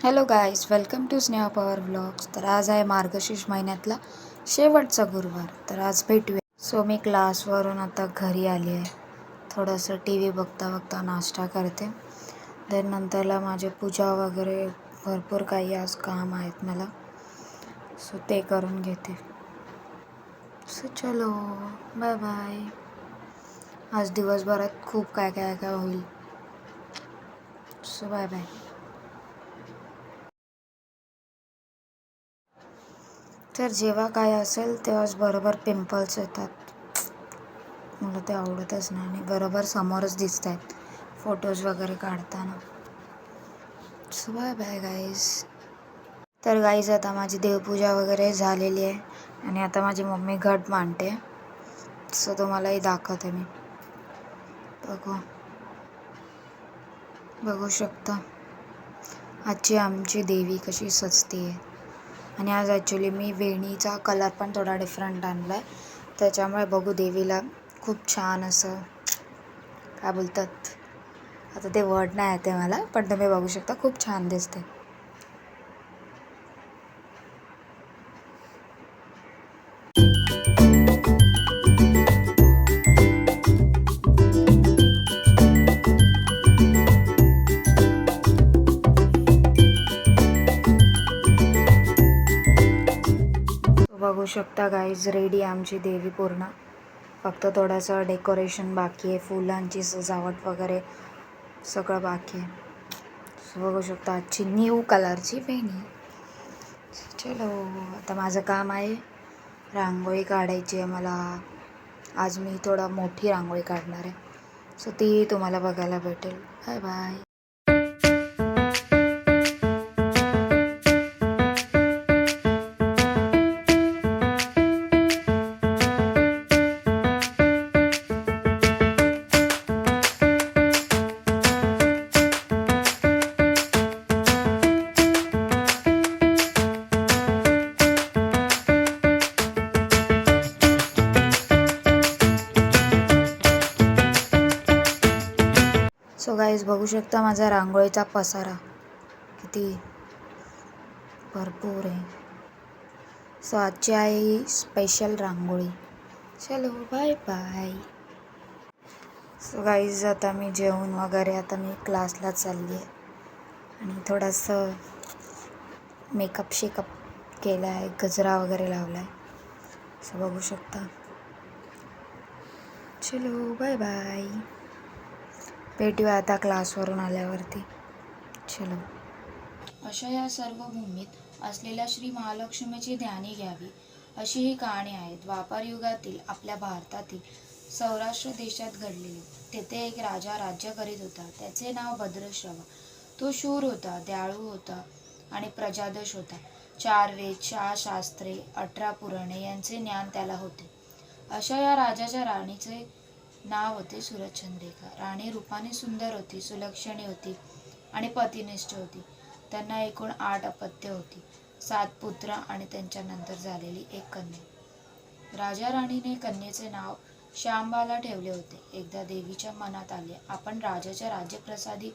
Hello guys, welcome to Sneha power vlogs. तर आज आहे मार्गशीर्ष महिन्यातला शेवटचा गुरुवार. तर आज भेटूया. सो मी क्लासवरून आता घरी आली आहे. थोडंसं टी व्ही बघता बघता नाश्ता करते. देन नंतरला माझे पूजा वगैरे भरपूर काही आज काम आहेत मला, सो ते करून घेते. सो चलो, बाय बाय. आज दिवसभरात खूप काय काय काय होईल. So bye bye. तर जेव्हा काय असेल तेव्हाच बरोबर पिंपल्स येतात. मला ते आवडतच नाही आणि बरोबर समोरच दिसत आहेत फोटोज वगैरे काढताना. So bye bye guys. तर गाईज आता माझी देवपूजा वगैरे झालेली आहे आणि आता माझी मम्मी घट मांडते. सो तुम्हालाही दाखवते मी. बघू शकता आजची आमची देवी कशी सजते आहे. आणि आज ॲक्च्युली मी वेणीचा कलर पण थोडा डिफरंट आणला आहे, त्याच्यामुळे बघू देवीला खूप छान असं काय बोलतात, आता ते वर्ड नाही येते मला, पण तुम्ही बघू शकता खूप छान दिसते. बघू शकता गाईज, रेडी आमची देवी पूर्ण. फक्त थोडंसं डेकोरेशन बाकी आहे, फुलांची सजावट वगैरे सगळं बाकी आहे. सो बघू शकता आजची न्यू कलरची वेणी. चलो, आता माझं काम आहे रांगोळी काढायची आहे मला. आज मी थोडा मोठी रांगोळी काढणार आहे, सो ती तुम्हाला बघायला भेटेल. Bye bye. सो गाईज बघू शकता माझा रांगोळीचा पसारा किती भरपूर आहे. सो आजची आहे स्पेशल रांगोळी. चलो बाय बाय. सो गाईज आता मी जेवून वगैरे आता मी क्लासला चालली आहे आणि थोडंसं मेकअप शेकअप केला आहे, गजरा वगैरे लावला आहे. सो बघू शकता. चलो बाय बाय. भेटूया आता क्लासवरून आल्यावरती. चलो. अशा या सर्व भूमीत असलेल्या श्री महालक्ष्मीची ध्यानी घ्यावी अशी ही कहाणी आहे द्वापार युगातील आपल्या भारतातील सौराष्ट्र देशात घडलेली. तेथे एक राजा राज्य करीत होता. त्याचे नाव भद्रश्रवा. तो शूर होता, दयाळू होता आणि प्रजादक्ष होता. 4 वेद, 6 शास्त्रे, 18 पुराणे यांचे ज्ञान त्याला होते. अशा या राजाच्या राणीचे नाव होते सुरचंद्रिका. राणी रूपाने सुंदर होती, सुलक्षणी होती आणि पतिनिष्ठ होती. त्यांना एकूण 8 अपत्ये होती, 7 पुत्र आणि त्यांच्यानंतर झालेली एक कन्या. राजा राणीने कन्येचे नाव श्यामबाला ठेवले होते. एकदा देवीच्या मनात आले, आपण राजाच्या राज्यप्रसादी